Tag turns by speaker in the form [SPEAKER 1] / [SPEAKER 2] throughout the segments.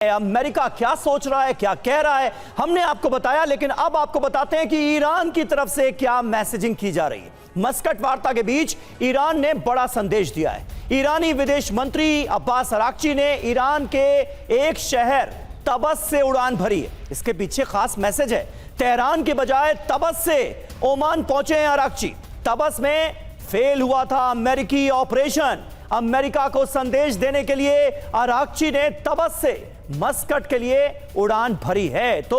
[SPEAKER 1] America क्या सोच रहा है, क्या कह रहा है, हमने आपको बताया। लेकिन अब आपको बताते हैं कि ईरान की तरफ से क्या मैसेजिंग की जा रही है। मस्कट वार्ता के बीच ईरान ने बड़ा संदेश दिया है। ईरानी विदेश मंत्री अब्बास अराक्ची ने ईरान के एक शहर तबस से उड़ान भरी है। इसके पीछे खास मैसेज है। तेहरान के बजाय तबस से ओमान पहुंचे हैं अराक्ची। तबस में फेल हुआ था अमेरिकी ऑपरेशन। अमेरिका को संदेश देने के लिए अराक्ची ने तबस से मस्कट के लिए उड़ान भरी है। तो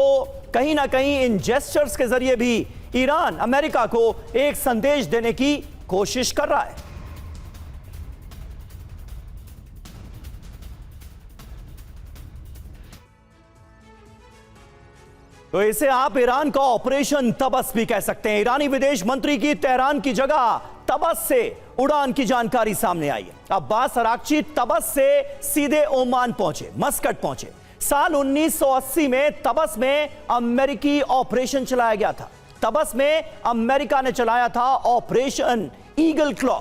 [SPEAKER 1] कहीं ना कहीं इन जेस्चर्स के जरिए भी ईरान अमेरिका को एक संदेश देने की कोशिश कर रहा है। तो इसे आप ईरान का ऑपरेशन तबस भी कह सकते हैं। ईरानी विदेश मंत्री की तेहरान की जगह तबस से उड़ान की जानकारी सामने आई है। अब्बास अराक्ची तबस से सीधे ओमान पहुंचे, मस्कट पहुंचे। साल 1980 में तबस में अमेरिकी ऑपरेशन चलाया गया था। तबस में अमेरिका ने चलाया था ऑपरेशन ईगल क्लॉ।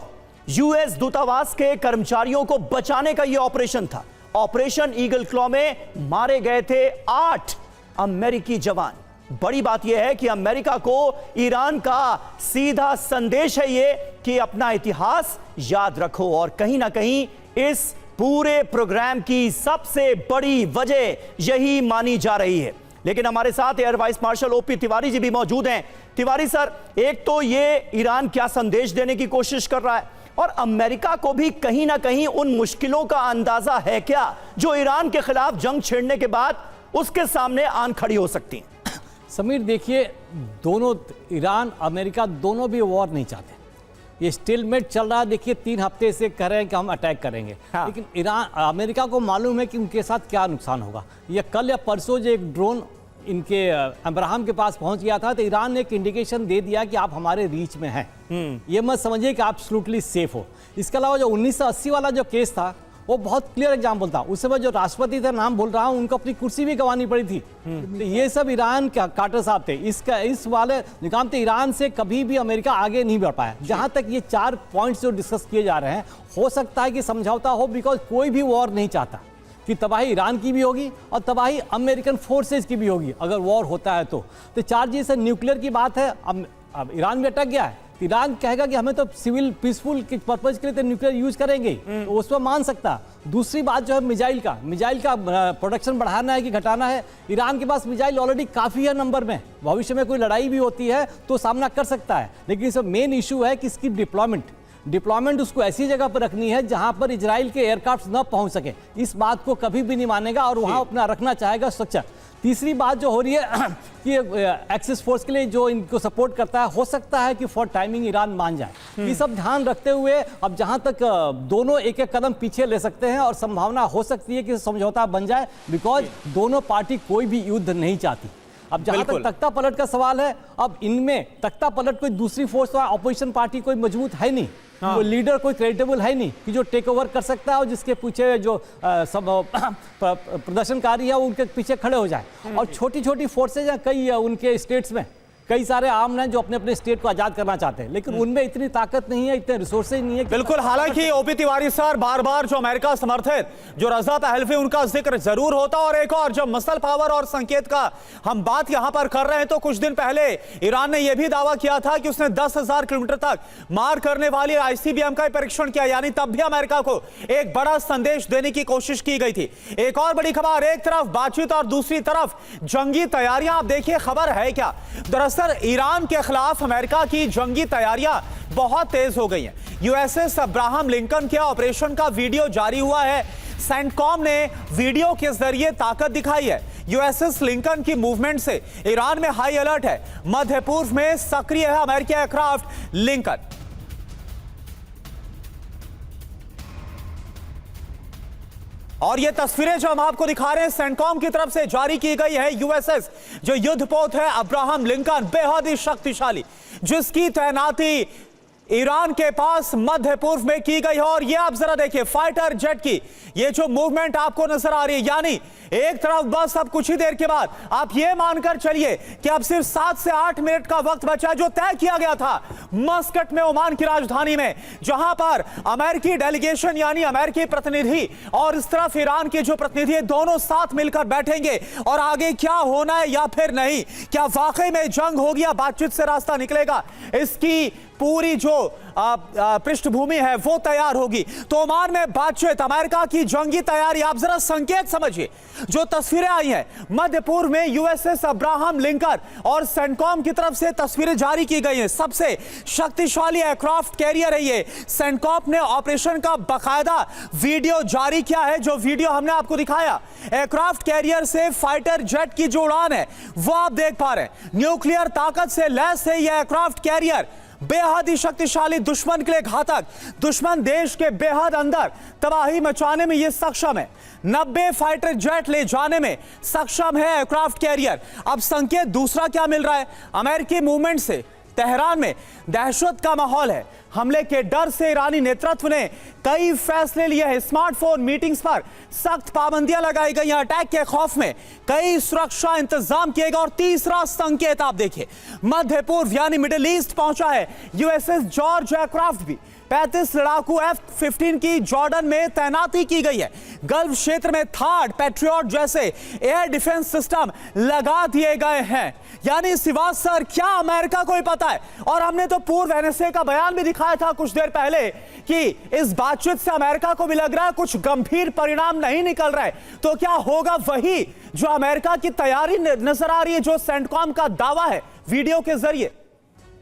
[SPEAKER 1] यूएस दूतावास के कर्मचारियों को बचाने का यह ऑपरेशन था। ऑपरेशन ईगल क्लॉ में मारे गए थे 8 अमेरिकी जवान। बड़ी बात यह है कि अमेरिका को ईरान का सीधा संदेश है ये कि अपना इतिहास याद रखो। और कहीं ना कहीं इस पूरे प्रोग्राम की सबसे बड़ी वजह यही मानी जा रही है। लेकिन हमारे साथ air vice marshal OP Tiwari ji भी मौजूद हैं। तिवारी सर, एक तो ये ईरान क्या संदेश देने की कोशिश कर रहा है, और अमेरिका को भी कहीं ना कहीं उन मुश्किलों का अंदाजा है क्या जो ईरान के खिलाफ जंग छेड़ने के बाद उसके सामने आन खड़ी हो सकती हैं?
[SPEAKER 2] समीर, देखिए, दोनों ईरान अमेरिका दोनों भी वॉर नहीं चाहते। ये स्टेलमेट चल रहा है। देखिए, 3 हफ्ते से कह रहे हैं कि हम अटैक करेंगे। हाँ। लेकिन अमेरिका को मालूम है कि उनके साथ क्या नुकसान होगा। ये कल या परसों जो एक ड्रोन इनके अब्राहम के पास पहुंच गया था, तो ईरान ने एक इंडिकेशन दे दिया कि आप हमारे रीच में हैं। ये मत समझिए कि आप एब्सोल्युटली सेफ हो। इसके अलावा जो 1980 वाला जो केस था वो बहुत क्लियर एग्जाम्पल था। उस समय जो राष्ट्रपति थे, नाम बोल रहा हूं, उनको अपनी कुर्सी भी गंवानी पड़ी थी। तो ये सब ईरान का कार्टर साहब थे। इस वाले निकाम थे। ईरान से कभी भी अमेरिका आगे नहीं बढ़ पाया। जहां तक ये 4 पॉइंट्स जो डिस्कस किए जा रहे हैं, हो सकता है कि समझौता हो, बिकॉज कोई भी वॉर नहीं चाहता कि तबाही ईरान की भी होगी और तबाही अमेरिकन फोर्सेज की भी होगी अगर वॉर होता है। तो 4 जैसे न्यूक्लियर की बात है। अब ईरान भी अटक गया है। ईरान कहेगा कि हमें तो सिविल पीसफुल के पर्पज के लिए तो न्यूक्लियर यूज करेंगे, तो उस पर मान सकता। दूसरी बात जो है मिसाइल का प्रोडक्शन बढ़ाना है कि घटाना है। ईरान के पास मिसाइल ऑलरेडी काफ़ी है नंबर में। भविष्य में कोई लड़ाई भी होती है तो सामना कर सकता है। लेकिन इसमें मेन इशू है कि इसकी डिप्लॉयमेंट उसको ऐसी जगग पर रखनी है जहां पर इजराइल के एयरक्राफ्ट न पहुंच सके। इस बात को कभी भी नहीं मानेगा और वहां अपना रखना चाहेगा स्ट्रक्चर। तीसरी बात जो हो रही है कि एक्सिस फोर्स के लिए जो इनको सपोर्ट करता है, हो सकता है कि फॉर टाइमिंग ईरान मान जाए। ये सब ध्यान रखते हुए अब जहां तक दोनों एक कदम पीछे ले सकते हैं और संभावना हो सकती है कि समझौता बन जाए, बिकॉज दोनों पार्टी कोई भी युद्ध नहीं चाहती। अब जहां तक तख्ता पलट का सवाल है, अब इनमें तख्ता पलट कोई दूसरी फोर्स ऑपोजिशन पार्टी कोई मजबूत है नहीं। हाँ। कोई लीडर कोई क्रेडिबल है नहीं कि जो टेक ओवर कर सकता है और जिसके पीछे जो सब प्रदर्शनकारी है उनके पीछे खड़े हो जाए। और छोटी छोटी फोर्सेज हैं कई उनके स्टेट्स में, कई सारे आर्म हैं जो अपने अपने स्टेट को आजाद करना चाहते हैं, लेकिन उनमें इतनी ताकत नहीं है, इतने रिसोर्सेज नहीं है।
[SPEAKER 3] बिल्कुल। हालांकि ओपी तिवारी सर, बार बार जो अमेरिका समर्थित जो रजा तहल्फी उनका जिक्र जरूर होता। और एक और जो मसल पावर और संकेत का हम बात यहां पर कर रहे हैं, तो कुछ दिन पहले ईरान ने यह भी दावा किया था कि उसने 10,000 किलोमीटर तक मार करने वाली आईसीबीएम का परीक्षण किया। यानी तब भी अमेरिका को एक बड़ा संदेश देने की कोशिश की गई थी। एक और बड़ी खबर, एक तरफ बातचीत और दूसरी तरफ जंगी तैयारियां। आप देखिए खबर है क्या। दरअसल ईरान के खिलाफ अमेरिका की जंगी तैयारियां बहुत तेज हो गई हैं। यूएसएस अब्राहम लिंकन के ऑपरेशन का वीडियो जारी हुआ है। सेंटकॉम ने वीडियो के जरिए ताकत दिखाई है। यूएसएस लिंकन की मूवमेंट से ईरान में हाई अलर्ट है। मध्य पूर्व में सक्रिय है अमेरिकी एयरक्राफ्ट लिंकन। और ये तस्वीरें जो हम आपको दिखा रहे हैं सेंटकॉम की तरफ से जारी की गई है। यूएसएस जो युद्धपोत है अब्राहम लिंकन, बेहद ही शक्तिशाली, जिसकी तैनाती ईरान के पास मध्य पूर्व में की गई है। और ये आप जरा देखिए फाइटर जेट की ये जो मूवमेंट आपको नजर आ रही है, यानी एक तरफ बस अब कुछ ही देर के बाद आप ये मानकर चलिए कि अब सिर्फ 7 से 8 मिनट का वक्त बचा जो तय किया गया था मस्कट में, ओमान की राजधानी में, जहां पर अमेरिकी डेलीगेशन यानी अमेरिकी प्रतिनिधि और इस तरफ ईरान के जो प्रतिनिधि है दोनों साथ मिलकर बैठेंगे और आगे क्या होना है या फिर नहीं, क्या वाकई में जंग होगी या बातचीत से रास्ता निकलेगा, इसकी पूरी जो पृष्ठभूमि है वो तैयार होगी। तो ओमान में बातचीत, अमेरिका की जंगी तैयारी, आप जरा संकेत समझिए। जो तस्वीरें आई हैं मध्य पूर्व में यूएसएस अब्राहम लिंकन और सेंटकॉम की तरफ से तस्वीरें जारी की गई हैं। सबसे शक्तिशाली एयरक्राफ्ट कैरियर है ये। सेंटकॉम ने ऑपरेशन का बकायदा वीडियो जारी किया है, जो वीडियो हमने आपको दिखाया। एयरक्राफ्ट कैरियर से फाइटर जेट की जो उड़ान है वो आप देख पा रहे हैं। न्यूक्लियर ताकत से लैस है यह एयरक्राफ्ट कैरियर, बेहद ही शक्तिशाली, दुश्मन के लिए घातक, दुश्मन देश के बेहद अंदर तबाही मचाने में यह सक्षम है। 90 फाइटर जेट ले जाने में सक्षम है एयरक्राफ्ट कैरियर। अब संकेत दूसरा क्या मिल रहा है? अमेरिकी मूवमेंट से तेहरान में दहशत का माहौल है। हमले के डर से ईरानी नेतृत्व ने कई फैसले लिए हैं। स्मार्टफोन मीटिंग्स पर सख्त पाबंदियां लगाई गई हैं। अटैक के खौफ में कई सुरक्षा इंतजाम किए गए। और तीसरा संकेत आप देखिए, मध्य पूर्व यानी मिडिल ईस्ट पहुंचा है यूएसएस जॉर्ज एयरक्राफ्ट भी। 35 लड़ाकू F-15 की जॉर्डन में तैनाती की गई है। गल्फ क्षेत्र में थार्ड, पैट्रियट जैसे एयर डिफेंस सिस्टम लगा दिए गए हैं। यानी सिवाज सर, क्या अमेरिका को ही पता है? और हमने तो पूर्व एनएसए का बयान भी दिखाया था कुछ देर पहले कि इस बातचीत से अमेरिका को भी लग रहा है कुछ गंभीर परिणाम नहीं निकल रहा है। तो क्या होगा वही जो अमेरिका की तैयारी नजर आ रही है, जो सेंटकॉम का दावा है वीडियो के जरिए?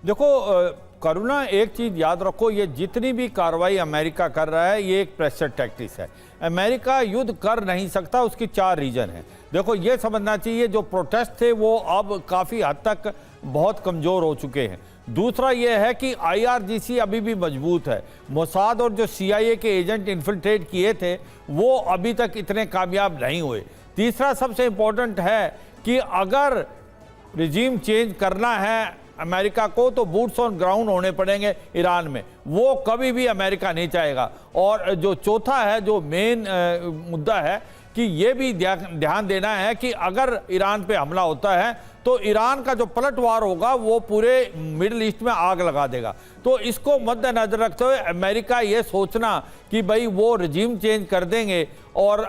[SPEAKER 4] देखो करुणा, एक चीज याद रखो, ये जितनी भी कार्रवाई अमेरिका कर रहा है ये एक प्रेशर टैक्टिक्स है। अमेरिका युद्ध कर नहीं सकता, उसकी 4 रीजन है। देखो ये समझना चाहिए, जो प्रोटेस्ट थे वो अब काफ़ी हद तक बहुत कमज़ोर हो चुके हैं। दूसरा ये है कि IRGC अभी भी मजबूत है। मोसाद और जो CIA के एजेंट इन्फिल्ट्रेट किए थे वो अभी तक इतने कामयाब नहीं हुए। तीसरा सबसे इम्पोर्टेंट है कि अगर रिजीम चेंज करना है अमेरिका को तो बूट्स ऑन ग्राउंड होने पड़ेंगे ईरान में, वो कभी भी अमेरिका नहीं चाहेगा। और जो चौथा है, जो मेन मुद्दा है कि ये भी ध्यान देना है कि अगर ईरान पे हमला होता है तो ईरान का जो पलटवार होगा वो पूरे मिडिल ईस्ट में आग लगा देगा। तो इसको मद्देनजर रखते हुए अमेरिका ये सोचना कि भाई वो रजीम चेंज कर देंगे और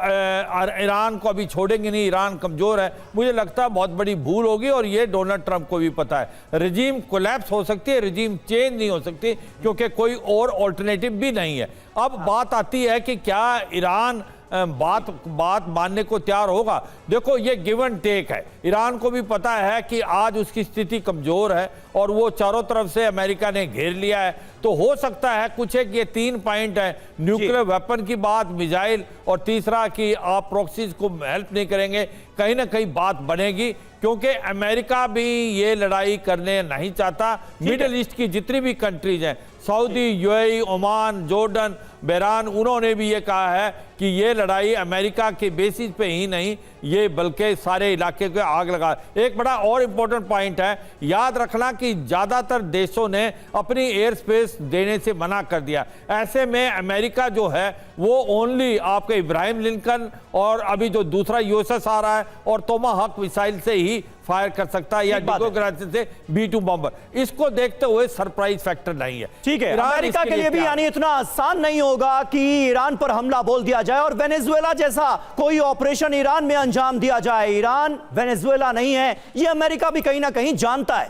[SPEAKER 4] ईरान को अभी छोड़ेंगे नहीं, ईरान कमज़ोर है, मुझे लगता है बहुत बड़ी भूल होगी। और ये डोनाल्ड ट्रंप को भी पता है। रजीम कोलैप्स हो सकती है, रजीम चेंज नहीं हो सकती, क्योंकि कोई और ऑल्टरनेटिव भी नहीं है। अब बात आती है कि क्या ईरान बात मानने को तैयार होगा। देखो ये गिव एंड टेक है। ईरान को भी पता है कि आज उसकी स्थिति कमजोर है और वो चारों तरफ से अमेरिका ने घेर लिया है। तो हो सकता है कुछ एक ये 3 पॉइंट है, न्यूक्लियर वेपन की बात, मिसाइल, और तीसरा कि आप प्रॉक्सीज को हेल्प नहीं करेंगे, कहीं ना कहीं बात बनेगी, क्योंकि अमेरिका भी ये लड़ाई करने नहीं चाहता। मिडिल ईस्ट की जितनी भी कंट्रीज हैं, सऊदी, UAE, ओमान, जॉर्डन, बहरान, उन्होंने भी ये कहा है कि ये लड़ाई अमेरिका के बेसिस पे ही नहीं, ये बल्कि सारे इलाके को आग लगा। एक बड़ा और इम्पोर्टेंट पॉइंट है, याद रखना कि ज़्यादातर देशों ने अपनी एयर स्पेस देने से मना कर दिया। ऐसे में अमेरिका जो है वो ओनली आपके इब्राहिम लिंकन और अभी जो दूसरा USS आ रहा है और तोमाहक मिसाइल से ही फायर कर सकता है, या डिगोग्राफी से B-2 बॉम्बर। इसको देखते हुए सरप्राइज फैक्टर नहीं है।
[SPEAKER 1] ठीक है, अमेरिका के लिए भी यानी इतना आसान नहीं होगा कि ईरान पर हमला बोल दिया जाए और वेनेजुएला जैसा कोई ऑपरेशन ईरान में अंजाम दिया जाए। ईरान वेनेजुएला नहीं है, ये अमेरिका भी कहीं ना कहीं जानता है।